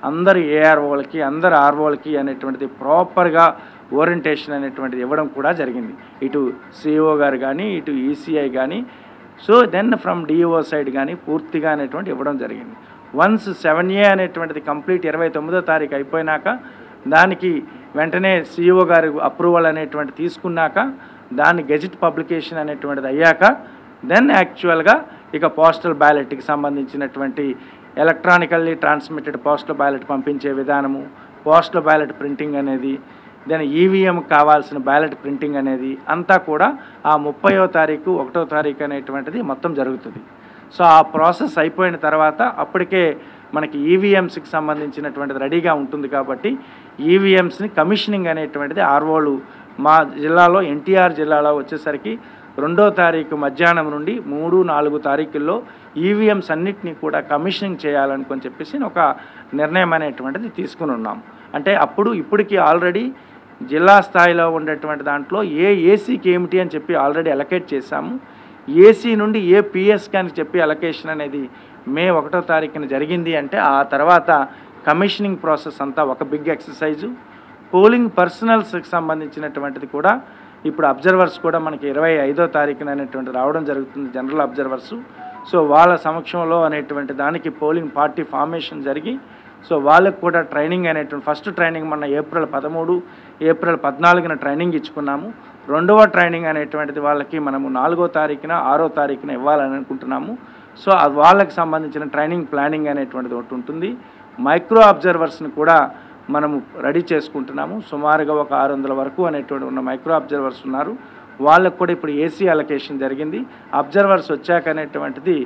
అందరు ఏఆర్ఓలకి అందరు ఆర్ఓలకి అనేటువంటిది ప్రాపర్గా ఓరియంటేషన్ అనేటువంటిది ఇవ్వడం కూడా జరిగింది, ఇటు సిఇఓ గారు కానీ ఇటు ఈసీఐ కానీ. So then from DEO side కానీ పూర్తిగా అనేటువంటి ఇవ్వడం జరిగింది. వన్స్ 7A అనేటువంటిది కంప్లీట్ 29వ తారీఖు అయిపోయినాక దానికి వెంటనే సిఇఓ గారు అప్రూవల్ అనేటువంటి తీసుకున్నాక దాని గెజిట్ పబ్లికేషన్ అనేటువంటిది అయ్యాక దెన్ యాక్చువల్గా ఇక పోస్టల్ బ్యాలెట్కి సంబంధించినటువంటి ఎలక్ట్రానికల్లీ ట్రాన్స్మిటెడ్ పోస్టల్ బ్యాలెట్ పంపించే విధానము, పోస్టల్ బ్యాలెట్ ప్రింటింగ్ అనేది, దెన్ ఈవీఎం కావాల్సిన బ్యాలెట్ ప్రింటింగ్ అనేది అంతా కూడా ఆ 30వ తారీఖు 1వ తారీఖు అనేటువంటిది మొత్తం జరుగుతుంది. సో ఆ ప్రాసెస్ అయిపోయిన తర్వాత అప్పటికే మనకి ఈవీఎంస్కి సంబంధించినటువంటిది రెడీగా ఉంటుంది కాబట్టి ఈవీఎంస్ని కమిషనింగ్ అనేటువంటిది ఆర్ఓలు మా జిల్లాలో ఎన్టీఆర్ జిల్లాలో వచ్చేసరికి 2వ తారీఖు మధ్యాహ్నం నుండి 3, 4 తారీఖుల్లో ఈవీఎంస్ అన్నిటినీ కూడా కమిషనింగ్ చేయాలనుకొని చెప్పేసి ఒక నిర్ణయం అనేటువంటిది తీసుకుని ఉన్నాం. అంటే ఇప్పటికీ ఆల్రెడీ జిల్లా స్థాయిలో ఉండేటువంటి దాంట్లో ఏ ఏసీకి ఏమిటి అని చెప్పి ఆల్రెడీ అలొకేట్ చేశాము. ఏసీ నుండి ఏ పిఎస్కి అని చెప్పి అలొకేషన్ అనేది మే 1వ తారీఖున జరిగింది. అంటే ఆ తర్వాత కమిషనింగ్ ప్రాసెస్ అంతా ఒక బిగ్ ఎక్సర్సైజు. పోలింగ్ పర్సనల్స్కి సంబంధించినటువంటిది కూడా ఇప్పుడు అబ్జర్వర్స్ కూడా మనకి 25వ తారీఖున అనేటువంటి రావడం జరుగుతుంది, జనరల్ అబ్జర్వర్సు. సో వాళ్ళ సమక్షంలో అనేటువంటి దానికి పోలింగ్ పార్టీ ఫార్మేషన్ జరిగి సో వాళ్ళకు కూడా ట్రైనింగ్ అనేటువంటి ఫస్ట్ ట్రైనింగ్ మన ఏప్రిల్ 13, ఏప్రిల్ 14న ట్రైనింగ్ ఇచ్చుకున్నాము. 2వ ట్రైనింగ్ అనేటువంటిది వాళ్ళకి మనము 4వ తారీఖున 6వ తారీఖున ఇవ్వాలని అనుకుంటున్నాము. సో వాళ్ళకి సంబంధించిన ట్రైనింగ్ ప్లానింగ్ అనేటువంటిది ఒకటి ఉంటుంది. మైక్రో అబ్జర్వర్స్ని కూడా మనము రెడీ చేసుకుంటున్నాము. సుమారుగా ఒక 600 వరకు అనేటువంటి ఉన్న మైక్రో అబ్జర్వర్స్ ఉన్నారు. వాళ్ళకు కూడా ఇప్పుడు ఏసీ అలొకేషన్ జరిగింది. అబ్జర్వర్స్ వచ్చాక అనేటువంటిది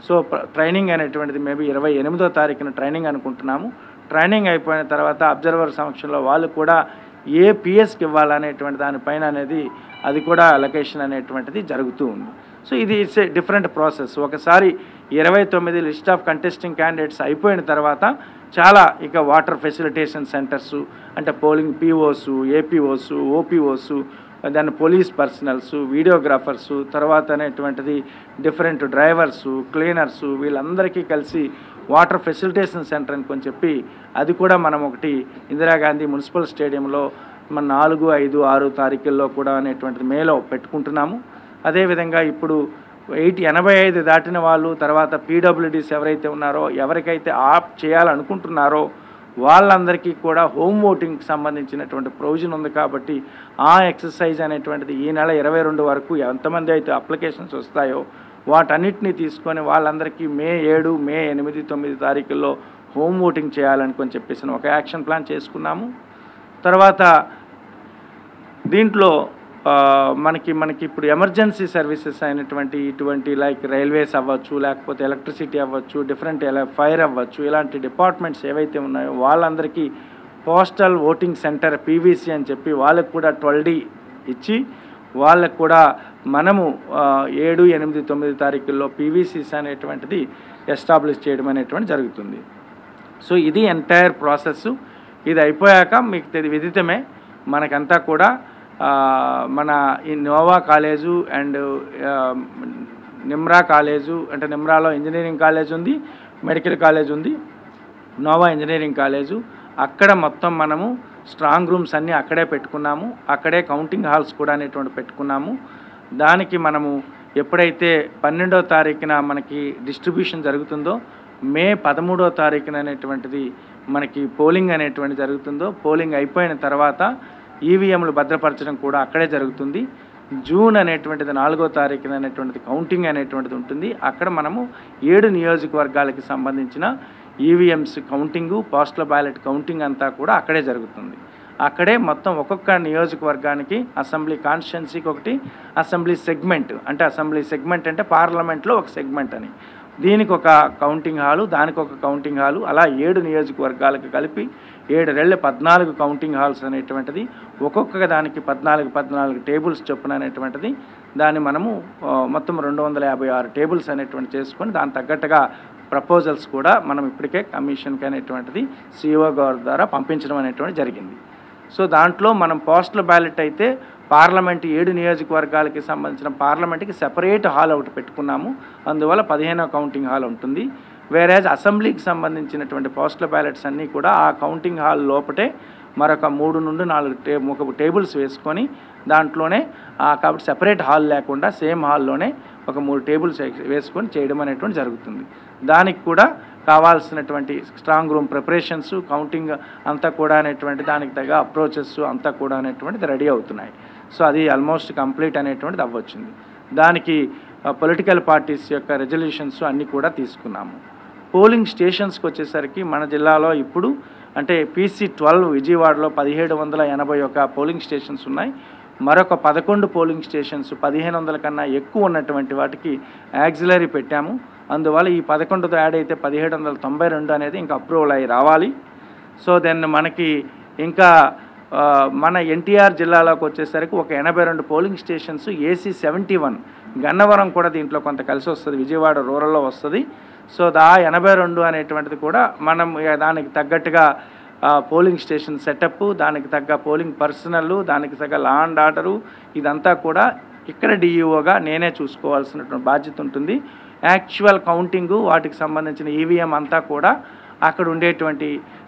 సో ట్రైనింగ్ అనేటువంటిది మేబీ 28వ తారీఖున ట్రైనింగ్ అనుకుంటున్నాము. ట్రైనింగ్ అయిపోయిన తర్వాత అబ్జర్వర్ సమక్షంలో వాళ్ళు కూడా ఏ పిఎస్కి ఇవ్వాలనేటువంటి దానిపైన అనేది అది కూడా అలొకేషన్ అనేటువంటిది జరుగుతూ ఉంది. సో ఇది ఇట్స్ ఏ డిఫరెంట్ ప్రాసెస్. ఒకసారి 29 లిస్ట్ ఆఫ్ కంటెస్టింగ్ క్యాండిడేట్స్ అయిపోయిన తర్వాత చాలా ఇక వాటర్ ఫెసిలిటేషన్ సెంటర్సు అంటే పోలింగ్ పిఓసు, ఏపీఓసు, ఓపీఓసు, దాని పోలీస్ పర్సనల్సు, వీడియోగ్రాఫర్సు, తర్వాత అనేటువంటిది డిఫరెంట్ డ్రైవర్సు, క్లీనర్సు వీళ్ళందరికీ కలిసి వాటర్ ఫెసిలిటేషన్ సెంటర్ అనుకొని చెప్పి అది కూడా మనం ఒకటి ఇందిరాగాంధీ మున్సిపల్ స్టేడియంలో మన 4, 5, 6 తారీఖుల్లో కూడా అనేటువంటిది మేలో పెట్టుకుంటున్నాము. అదేవిధంగా ఇప్పుడు 85 దాటిన వాళ్ళు తర్వాత పీడబ్ల్యూడీస్ ఎవరైతే ఉన్నారో ఎవరికైతే ఆప్ చేయాలనుకుంటున్నారో వాళ్ళందరికీ కూడా హోమ్ ఓటింగ్కి సంబంధించినటువంటి ప్రొవిజన్ ఉంది కాబట్టి ఆ ఎక్సర్సైజ్ అనేటువంటిది ఈ నెల 22 వరకు ఎంతమంది అయితే అప్లికేషన్స్ వస్తాయో వాటన్నిటిని తీసుకొని వాళ్ళందరికీ మే 7, మే 8, 9 తారీఖుల్లో హోమ్ ఓటింగ్ చేయాలనుకొని చెప్పేసి ఒక యాక్షన్ ప్లాన్ చేసుకున్నాము. తర్వాత దీంట్లో మనకి ఇప్పుడు ఎమర్జెన్సీ సర్వీసెస్ అయినటువంటి ఇటువంటి లైక్ రైల్వేస్ అవ్వచ్చు, లేకపోతే ఎలక్ట్రిసిటీ అవ్వచ్చు, డిఫరెంట్ ఫైర్ అవ్వచ్చు, ఇలాంటి డిపార్ట్మెంట్స్ ఏవైతే ఉన్నాయో వాళ్ళందరికీ పోస్టల్ ఓటింగ్ సెంటర్ పీవీసీ అని చెప్పి వాళ్ళకు కూడా 12D ఇచ్చి వాళ్ళకు కూడా మనము 7, 8, 9 తారీఖుల్లో పీవీసీస్ అనేటువంటిది ఎస్టాబ్లిష్ చేయడం అనేటువంటి జరుగుతుంది. సో ఇది ఎంటైర్ ప్రాసెస్. ఇది అయిపోయాక మీకు విదితమే మనకంతా కూడా మన ఈ Nova college and Nimra college అంటే నిమ్రాలో ఇంజనీరింగ్ కాలేజ్ ఉంది, మెడికల్ కాలేజ్ ఉంది, నోవా ఇంజనీరింగ్ కాలేజు అక్కడ మొత్తం మనము స్ట్రాంగ్ రూమ్స్ అన్నీ అక్కడే పెట్టుకున్నాము. అక్కడే కౌంటింగ్ హాల్స్ కూడా అనేటువంటి పెట్టుకున్నాము. దానికి మనము ఎప్పుడైతే 12వ తారీఖున మనకి డిస్ట్రిబ్యూషన్ జరుగుతుందో మే 13వ తారీఖున అనేటువంటిది మనకి పోలింగ్ అనేటువంటి జరుగుతుందో పోలింగ్ అయిపోయిన తర్వాత ఈవీఎంలు భద్రపరచడం కూడా అక్కడే జరుగుతుంది. జూన్ అనేటువంటిది 4వ తారీఖున అనేటువంటిది కౌంటింగ్ అనేటువంటిది ఉంటుంది. అక్కడ మనము 7 నియోజకవర్గాలకి సంబంధించిన EVMs counting, postal ballot counting అంతా కూడా అక్కడే జరుగుతుంది. అక్కడే మొత్తం ఒక్కొక్క నియోజకవర్గానికి అసెంబ్లీ కాన్స్టిట్యున్సీకి ఒకటి అసెంబ్లీ సెగ్మెంట్ అంటే అసెంబ్లీ సెగ్మెంట్ అంటే పార్లమెంట్లో ఒక సెగ్మెంట్ అని దీనికి ఒక కౌంటింగ్ హాలు, దానికి ఒక కౌంటింగ్ హాలు, అలా 7 నియోజకవర్గాలకు కలిపి 7 14 కౌంటింగ్ హాల్స్ అనేటువంటిది ఒక్కొక్క దానికి 14 టేబుల్స్ చొప్పున అనేటువంటిది దాన్ని మనము మొత్తం 256 టేబుల్స్ అనేటువంటి చేసుకొని దాని తగ్గట్టుగా ప్రపోజల్స్ కూడా మనం ఇప్పటికే కమిషన్కి అనేటువంటిది సిఇఓ గారి ద్వారా పంపించడం అనేటువంటి జరిగింది. సో దాంట్లో మనం పోస్టల్ బ్యాలెట్ అయితే పార్లమెంట్ 7 నియోజకవర్గాలకి సంబంధించిన పార్లమెంట్కి సెపరేట్ హాల్ ఒకటి పెట్టుకున్నాము. అందువల్ల 15వ కౌంటింగ్ హాల్ ఉంటుంది. వేరేజ్ అసెంబ్లీకి సంబంధించినటువంటి పోస్టల్ బ్యాలెట్స్ అన్నీ కూడా ఆ కౌంటింగ్ హాల్ లోపటే మరొక 3 నుండి 4 టేబుల్స్ వేసుకొని దాంట్లోనే కాబట్టి సెపరేట్ హాల్ లేకుండా సేమ్ హాల్లోనే ఒక 3 టేబుల్స్ వేసుకొని చేయడం అనేటువంటి జరుగుతుంది. దానికి కూడా కావాల్సినటువంటి స్ట్రాంగ్ రూమ్ ప్రిపరేషన్స్, కౌంటింగ్ అంతా కూడా అనేటువంటి దానికి తగ్గ అప్రోచెస్ అంతా కూడా అనేటువంటిది రెడీ అవుతున్నాయి. సో అది ఆల్మోస్ట్ కంప్లీట్ అనేటువంటిది అవ్వచ్చింది. దానికి పొలిటికల్ పార్టీస్ యొక్క రెజల్యూషన్స్ అన్నీ కూడా తీసుకున్నాము. పోలింగ్ స్టేషన్స్కి వచ్చేసరికి మన జిల్లాలో ఇప్పుడు అంటే PC-12 విజయవాడలో 1781 పోలింగ్ స్టేషన్స్ ఉన్నాయి. మరొక 11 పోలింగ్ స్టేషన్స్ 1500 కన్నా ఎక్కువ ఉన్నటువంటి వాటికి యాక్సిలరీ పెట్టాము. అందువల్ల ఈ 11తో యాడ్ అయితే 1792 అనేది ఇంకా అప్రూవల్ అయ్యి రావాలి. సో దెన్ మనకి ఇంకా మన ఎన్టీఆర్ జిల్లాలోకి వచ్చేసరికి ఒక 82 పోలింగ్ స్టేషన్స్ AC 71 గన్నవరం కూడా దీంట్లో కొంత కలిసి వస్తుంది, విజయవాడ రూరల్లో వస్తుంది. సో 82 అనేటువంటిది కూడా మనం దానికి తగ్గట్టుగా పోలింగ్ స్టేషన్ సెటప్, దానికి తగ్గ పోలింగ్ పర్సనల్, దానికి తగ్గ లా అండ్ ఆర్డరు ఇదంతా కూడా ఇక్కడ DEOగా నేనే చూసుకోవాల్సినటువంటి బాధ్యత ఉంటుంది. యాక్చువల్ కౌంటింగు వాటికి సంబంధించిన EVM అంతా కూడా అక్కడ ఉండేటువంటి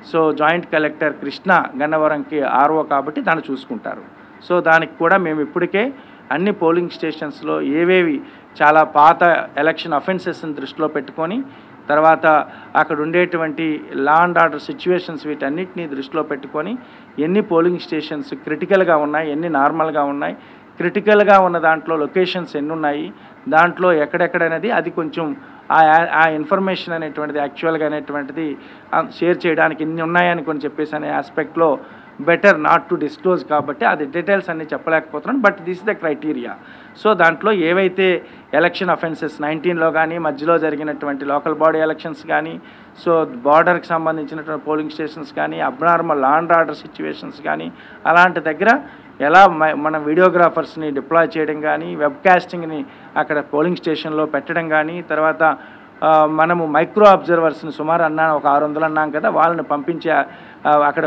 సో జాయింట్ కలెక్టర్ కృష్ణ గన్నవరంకి RO కాబట్టి దాన్ని చూసుకుంటారు. సో దానికి కూడా మేము ఇప్పటికే అన్ని పోలింగ్ స్టేషన్స్లో ఏవేవి చాలా పాత ఎలక్షన్ అఫెన్సెస్ని దృష్టిలో పెట్టుకొని తర్వాత అక్కడ ఉండేటువంటి లా అండ్ ఆర్డర్ సిచ్యువేషన్స్ వీటన్నిటిని దృష్టిలో పెట్టుకొని ఎన్ని పోలింగ్ స్టేషన్స్ క్రిటికల్గా ఉన్నాయి, ఎన్ని నార్మల్గా ఉన్నాయి, క్రిటికల్గా ఉన్న దాంట్లో లొకేషన్స్ ఎన్ని ఉన్నాయి, దాంట్లో ఎక్కడెక్కడనేది అది కొంచెం ఆ ఇన్ఫర్మేషన్ అనేటువంటిది యాక్చువల్గా అనేటువంటిది షేర్ చేయడానికి ఎన్ని ఉన్నాయని కొన్ని చెప్పేసి అనే ఆస్పెక్ట్లో బెటర్ నాట్ టు డిస్క్లోజ్ కాబట్టి అది డీటెయిల్స్ అన్నీ చెప్పలేకపోతున్నాను. But this is the criteria. So దాంట్లో ఏవైతే ఎలక్షన్ అఫెన్సెస్ 19లో కానీ మధ్యలో జరిగినటువంటి లోకల్ బాడీ ఎలక్షన్స్ కానీ సో బార్డర్కి సంబంధించినటువంటి పోలింగ్ స్టేషన్స్ కానీ abnormal law and order situations కానీ అలాంటి దగ్గర ఎలా మనం వీడియోగ్రాఫర్స్ని డిప్లాయ్ చేయడం కానీ వెబ్కాస్టింగ్ని అక్కడ పోలింగ్ స్టేషన్లో పెట్టడం కానీ తర్వాత మనము మైక్రో అబ్జర్వర్స్ని సుమారు ఒక 600 అన్నాం కదా వాళ్ళని పంపించే అక్కడ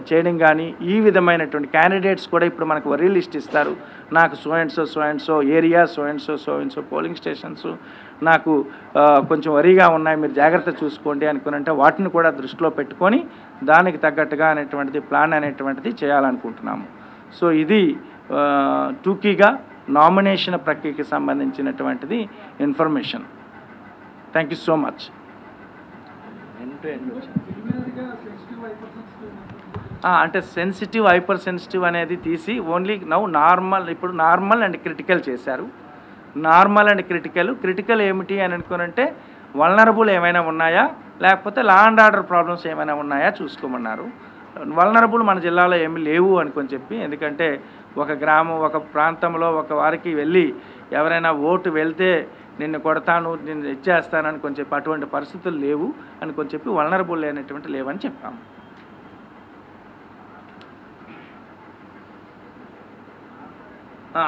చేయడం కానీ ఈ విధమైనటువంటి క్యాండిడేట్స్ కూడా ఇప్పుడు మనకు వరీ లిస్ట్ ఇస్తారు. నాకు so and so area so and so polling stations నాకు కొంచెం వరీగా ఉన్నాయి, మీరు జాగ్రత్త చూసుకోండి అనుకునంటే వాటిని కూడా దృష్టిలో పెట్టుకొని దానికి తగ్గట్టుగా అనేటువంటిది ప్లాన్ అనేటువంటిది చేయాలనుకుంటున్నాము. సో ఇది టూకీగా నామినేషన్ ప్రక్రియకి సంబంధించినటువంటిది information. Thank you so much. అంటే సెన్సిటివ్ హైపర్ సెన్సిటివ్ అనేది తీసి ఓన్లీ నార్మల్ ఇప్పుడు నార్మల్ అండ్ క్రిటికల్ చేశారు. నార్మల్ అండ్ క్రిటికల్ ఏమిటి అని అనుకోనంటే వల్నరబుల్ ఏమైనా ఉన్నాయా లేకపోతే లా అండ్ ఆర్డర్ ప్రాబ్లమ్స్ ఏమైనా ఉన్నాయా చూసుకోమన్నారు. వల్నరబుల్ మన జిల్లాలో ఏమీ లేవు అనుకొని చెప్పి, ఎందుకంటే ఒక గ్రామం ఒక ప్రాంతంలో ఒక వారికి వెళ్ళి ఎవరైనా ఓటు వెళ్తే నిన్ను కొడతాను నిన్ను ఇచ్చేస్తానని కొంచెం చెప్పి అటువంటి పరిస్థితులు లేవు అని కొంచెం చెప్పి వల్నరబుల్ అనేటువంటి లేవని చెప్పాము.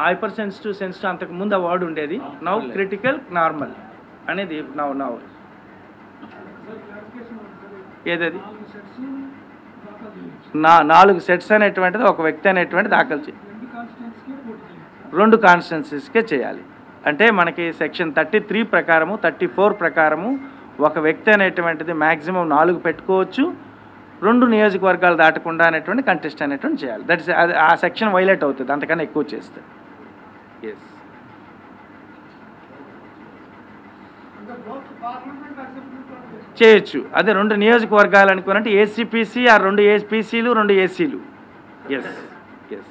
హైపర్ సెన్సిటివ్ అంతకుముందు ఆ వర్డ్ ఉండేది. నౌ క్రిటికల్ నార్మల్ అనేది నౌ ఏదది 4 సెట్స్ అనేటువంటిది ఒక వ్యక్తి అనేటువంటి దాఖలు చేయాలి. 2 కాన్స్టిట్యున్సీస్కే చేయాలి. అంటే మనకి సెక్షన్ 33 ప్రకారము 34 ప్రకారము ఒక వ్యక్తి అనేటువంటిది మ్యాక్సిమం 4 పెట్టుకోవచ్చు, 2 నియోజకవర్గాలు దాటకుండా అనేటువంటి కంటెస్ట్ అనేటువంటి చేయాలి. దట్ ఇస్ ఆ సెక్షన్ వైలేట్ అవుతుంది అంతకన్నా ఎక్కువ చేస్తే. ఎస్ చేయొచ్చు. అదే 2 నియోజకవర్గాలు అనుకోనంటే ACPC ఆ 2 APCలు 2 ACలు. ఎస్ ఎస్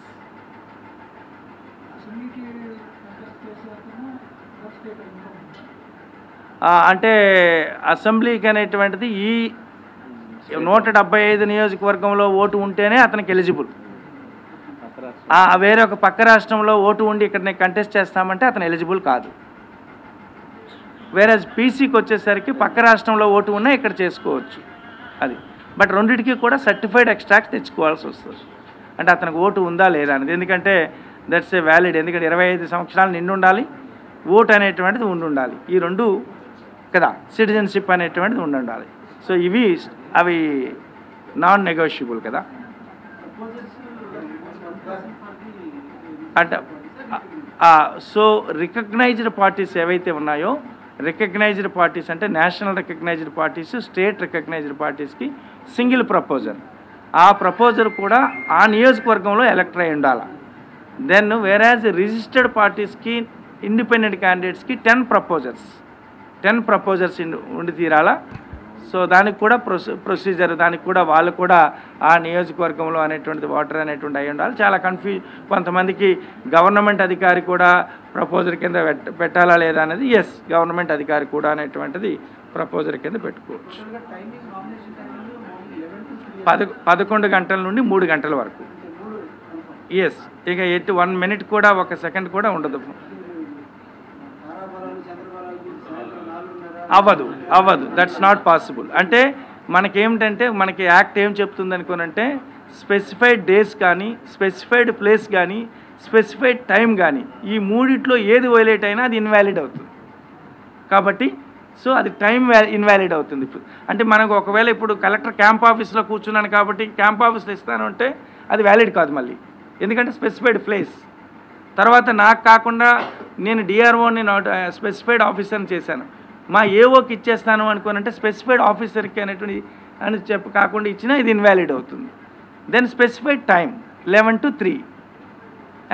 అంటే అసెంబ్లీకి అనేటువంటిది ఈ 175 నియోజకవర్గంలో ఓటు ఉంటేనే అతనికి ఎలిజిబుల్. వేరే ఒక పక్క రాష్ట్రంలో ఓటు ఉండి ఇక్కడ నేను కంటెస్ట్ చేస్తామంటే అతను ఎలిజిబుల్ కాదు. వేరే PCకి వచ్చేసరికి పక్క రాష్ట్రంలో ఓటు ఉన్నా ఇక్కడ చేసుకోవచ్చు అది. బట్ రెండింటికి కూడా సర్టిఫైడ్ ఎక్స్ట్రాక్ట్ తెచ్చుకోవాల్సి వస్తుంది. అంటే అతనికి ఓటు ఉందా లేదా అనేది, ఎందుకంటే దట్స్ ఏ వ్యాలిడ్. ఎందుకంటే 25 సంవత్సరాలు నిండి ఉండాలి, ఓటు అనేటువంటిది ఉండాలి. ఈ 2 కదా సిటిజన్షిప్ అనేటువంటిది ఉండాలి. సో ఇవి అవి నాన్ నెగోషియబుల్ కదా. అంటే సో రికగ్నైజ్డ్ పార్టీస్ ఏవైతే ఉన్నాయో రికగ్నైజ్డ్ పార్టీస్ అంటే national recognized parties, state recognized పార్టీస్కి సింగిల్ ప్రపోజర్. ఆ ప్రపోజర్ కూడా ఆ నియోజకవర్గంలో ఎలక్ట్ అయి ఉండాలి. దెన్ వేరాజ్ రిజిస్టర్డ్ పార్టీస్కి, ఇండిపెండెంట్ క్యాండిడేట్స్కి 10 ప్రపోజర్స్ ఉండి తీరాలా. సో దానికి కూడా ప్రొసీజర్, దానికి కూడా వాళ్ళు కూడా ఆ నియోజకవర్గంలో అనేటువంటిది ఓటర్ అనేటువంటి అయి ఉండాలి. చాలా కొంతమందికి గవర్నమెంట్ అధికారి కూడా ప్రపోజర్ కింద పెట్టాలా లేదా అనేది, ఎస్, గవర్నమెంట్ అధికారి కూడా అనేటువంటిది ప్రపోజర్ కింద పెట్టుకోవచ్చు. 11 గంటల నుండి 3 గంటల వరకు. ఎస్, ఇక 1 మినిట్ కూడా, 1 సెకండ్ కూడా ఉండదు. అవ్వదు, దట్స్ నాట్ పాసిబుల్. అంటే మనకేమిటంటే, మనకి యాక్ట్ ఏం చెప్తుంది అనుకోనంటే, స్పెసిఫైడ్ డేస్ కానీ, స్పెసిఫైడ్ ప్లేస్ కానీ, స్పెసిఫైడ్ టైం కానీ, ఈ మూడిట్లో ఏది వైలేట్ అయినా అది ఇన్వాలిడ్ అవుతుంది. కాబట్టి సో అది టైం ఇన్వాలిడ్ అవుతుంది. అంటే మనకు ఒకవేళ ఇప్పుడు కలెక్టర్ క్యాంప్ ఆఫీస్లో కూర్చున్నాను కాబట్టి క్యాంప్ ఆఫీస్లో ఇస్తాను అంటే అది వ్యాలిడ్ కాదు మళ్ళీ, ఎందుకంటే స్పెసిఫైడ్ ప్లేస్. తర్వాత నాకు కాకుండా నేను డిఆర్ఓని స్పెసిఫైడ్ ఆఫీసర్ని చేశాను, మా ఏఓకి ఇచ్చేస్తాను అనుకోనంటే స్పెసిఫైడ్ ఆఫీసర్కి అనేటువంటి అని కాకుండా ఇచ్చినా ఇది ఇన్వాలిడ్ అవుతుంది. Then specified time 11 to 3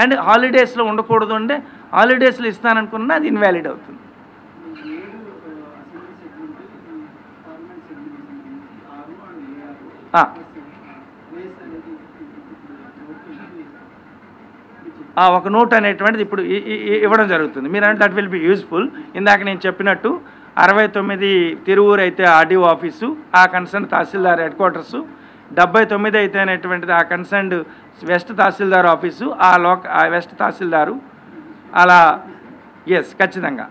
and హాలిడేస్లో ఉండకూడదు అంటే హాలిడేస్లో ఇస్తాననుకున్నా అది ఇన్వాలిడ్ అవుతుంది. ఒక నోట్ అనేటువంటిది ఇప్పుడు ఇవ్వడం జరుగుతుంది. మీరు అంటే దట్ విల్ బి యూజ్ఫుల్. ఇందాక నేను చెప్పినట్టు 69 తిరువూరు అయితే ఆర్డీఓ ఆఫీసు, ఆ కన్సర్న్ తహసీల్దార్ హెడ్ క్వార్టర్సు, 79 అయితే అనేటువంటిది ఆ కన్సర్న్డ్ వెస్ట్ తహసీల్దార్ ఆఫీసు, ఆ వెస్ట్ తహసీల్దారు అలా. ఎస్, ఖచ్చితంగా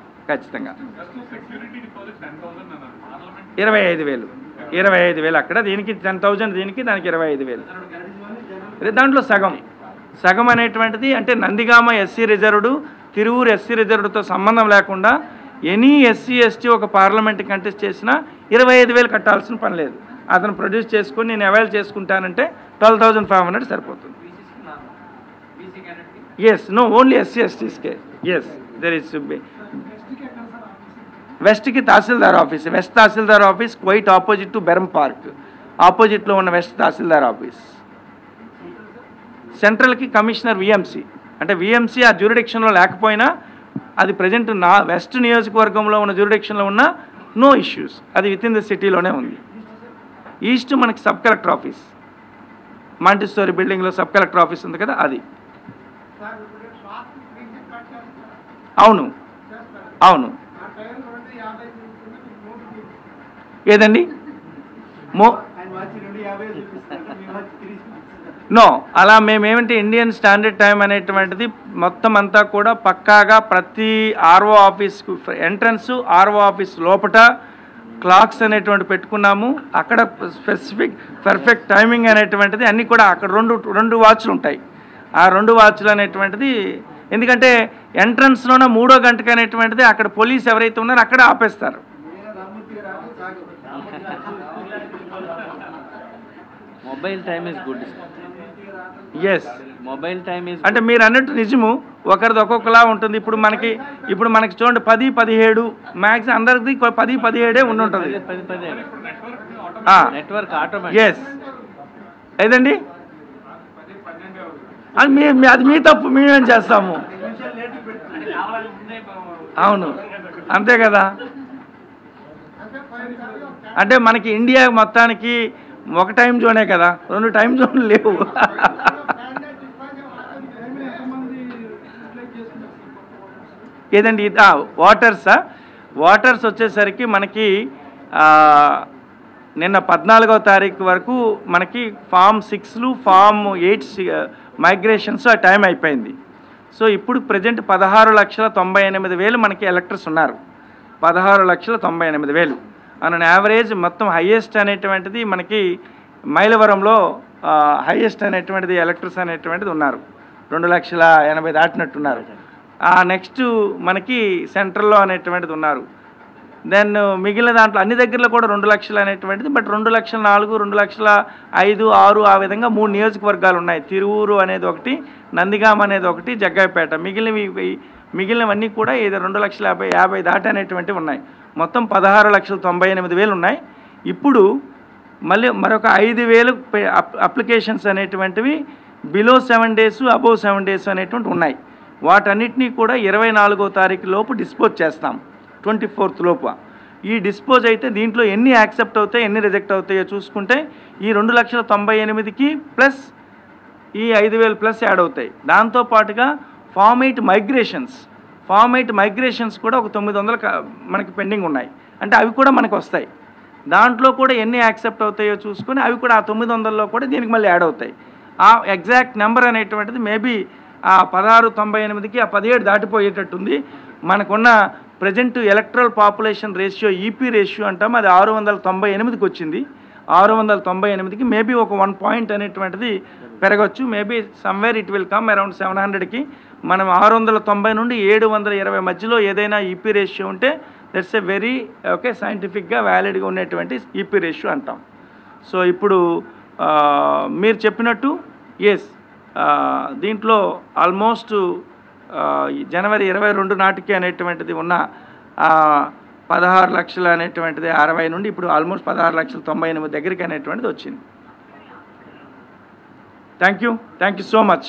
25,000 అక్కడ, దీనికి 10,000, దీనికి దానికి 25,000. దాంట్లో సగం అనేటువంటిది అంటే Nandigama SC reserved, Tiruvuru SC రిజర్వ్డ్తో సంబంధం లేకుండా ఎనీ ఎస్సీ ఎస్టీ ఒక పార్లమెంట్ కంటెస్ట్ చేసినా 25,000 కట్టాల్సిన పని లేదు. అతను ప్రొడ్యూస్ చేసుకొని నేను అవైల్ చేసుకుంటానంటే 12,500 సరిపోతుంది. ఎస్, నో, ఓన్లీ ఎస్సీ ఎస్టీస్కే. ఎస్, దెర్ ఇస్ వెస్ట్కి tahsildar office, west tahsildar office quite opposite to berm park, ఆపోజిట్లో ఉన్న వెస్ట్ తహసీల్దార్ ఆఫీస్. సెంట్రల్కి కమిషనర్ విఎంసీ, అంటే విఎంసీ ఆ జ్యూరిడిక్షన్లో లేకపోయినా అది ప్రజెంట్ వెస్ట్ నియోజకవర్గంలో ఉన్న జ్యూరిడిక్షన్లో ఉన్న నో ఇష్యూస్, అది విత్ ఇన్ ద సిటీలోనే ఉంది. ఈస్ట్ మనకి సబ్ కలెక్టర్ ఆఫీస్, మాంటిస్టోరీ బిల్డింగ్లో సబ్ కలెక్టర్ ఆఫీస్ ఉంది కదా, అది. అవును ఏదండి నో, అలా మేమేమంటే ఇండియన్ స్టాండర్డ్ టైం అనేటువంటిది మొత్తం అంతా కూడా పక్కాగా ప్రతి ఆర్ఓ ఆఫీస్కు ఎంట్రన్స్, ఆర్ఓ ఆఫీస్ లోపల క్లాక్స్ అనేటువంటి పెట్టుకున్నాము. అక్కడ స్పెసిఫిక్ పర్ఫెక్ట్ టైమింగ్ అనేటువంటిది అన్నీ కూడా అక్కడ రెండు వాచ్లు ఉంటాయి. ఆ 2 వాచ్లు అనేటువంటిది ఎందుకంటే ఎంట్రన్స్లోనే 3వ గంటకి అనేటువంటిది అక్కడ పోలీస్ ఎవరైతే ఉన్నారో అక్కడ ఆపేస్తారు. Mobile time is good. Yes, mobile time is అంటే మీరు అన్నట్టు నిజము, ఒకరిది ఒక్కొక్కలా ఉంటుంది. ఇప్పుడు మనకి చూడండి 10-17 మ్యాక్స్, అందరిది 10-17 ఉండుంటుంది నెట్వర్క్ ఆటోమేటిక్. ఎస్, ఏదండి అది మీ తప్పు, మేమేం చేస్తాము. అవును, అంతే కదా. అంటే మనకి ఇండియా మొత్తానికి ఒక టైం జోనే కదా, 2 టైం జోన్లు లేవు. ఏదండి వాటర్స్ వచ్చేసరికి మనకి నిన్న 14వ తారీఖు వరకు మనకి ఫామ్ 6లు ఫామ్ 8 మైగ్రేషన్స్ ఆ టైం అయిపోయింది. సో ఇప్పుడు ప్రజెంట్ 16,98,000 మనకి ఎలక్టర్స్ ఉన్నారు. 16,98,000 అన్న యావరేజ్. మొత్తం హైయెస్ట్ అనేటువంటిది మనకి మైలవరంలో హైయెస్ట్ అనేటువంటిది ఎలక్టర్స్ అనేటువంటిది ఉన్నారు, 2,80,000 దాటినట్టున్నారు. నెక్స్ట్ మనకి సెంట్రల్లో అనేటువంటిది ఉన్నారు. దెన్ మిగిలిన దాంట్లో అన్ని దగ్గరలో కూడా 2 లక్షలు అనేటువంటిది, బట్ 2,04,000, 2,05,000, 6 ఆ విధంగా 3 నియోజకవర్గాలు ఉన్నాయి. తిరువూరు అనేది ఒకటి, నందిగామ అనేది ఒకటి, జగ్గాయపేట. మిగిలినవి మిగిలినవన్నీ కూడా ఏదో 2,50,50 దాటనేటువంటివి ఉన్నాయి. మొత్తం 16,98,000 ఉన్నాయి. ఇప్పుడు మళ్ళీ మరొక 5,000 అప్లికేషన్స్ అనేటువంటివి బిలో 7 days అబోవ్ 7 days అనేటువంటి ఉన్నాయి. వాటన్నిటినీ కూడా 24వ తారీఖు లోపు డిస్పోజ్ చేస్తాం, 24th లోపు. ఈ డిస్పోజ్ అయితే దీంట్లో ఎన్ని యాక్సెప్ట్ అవుతాయి, ఎన్ని రిజెక్ట్ అవుతాయో చూసుకుంటే ఈ 2,98,000కి ప్లస్ ఈ 5,000 ప్లస్ యాడ్ అవుతాయి. దాంతోపాటుగా ఫామ్ 8 మైగ్రేషన్స్ కూడా ఒక 900 మనకి పెండింగ్ ఉన్నాయి. అంటే అవి కూడా మనకు వస్తాయి. దాంట్లో కూడా ఎన్ని యాక్సెప్ట్ అవుతాయో చూసుకొని అవి కూడా ఆ 900లో కూడా దీనికి మళ్ళీ యాడ్ అవుతాయి. ఆ ఎగ్జాక్ట్ నెంబర్ అనేటువంటిది మేబీ ఆ 1698కి ఆ 17 దాటిపోయేటట్టుంది. మనకున్న present electoral population ratio EP ratio అంటాం, అది 698కి వచ్చింది. 698కి మేబీ ఒక 1 point అనేటువంటిది పెరగచ్చు. Maybe somewhere it will come around 700కి. మనం 690 నుండి 720 మధ్యలో ఏదైనా ఈపీ రేషియో ఉంటే దట్స్ ఎ వెరీ ఓకే సైంటిఫిక్గా వ్యాలిడ్గా ఉన్నటువంటి ఈపీ రేషియో అంటాం. సో ఇప్పుడు మీరు చెప్పినట్టు ఎస్, దీంట్లో ఆల్మోస్ట్ జనవరి 22 నాటికి అనేటువంటిది ఉన్న 16 లక్షలు అనేటువంటిది 60 నుండి ఇప్పుడు ఆల్మోస్ట్ 16,98,000 దగ్గరికి అనేటువంటిది వచ్చింది. Thank you so much.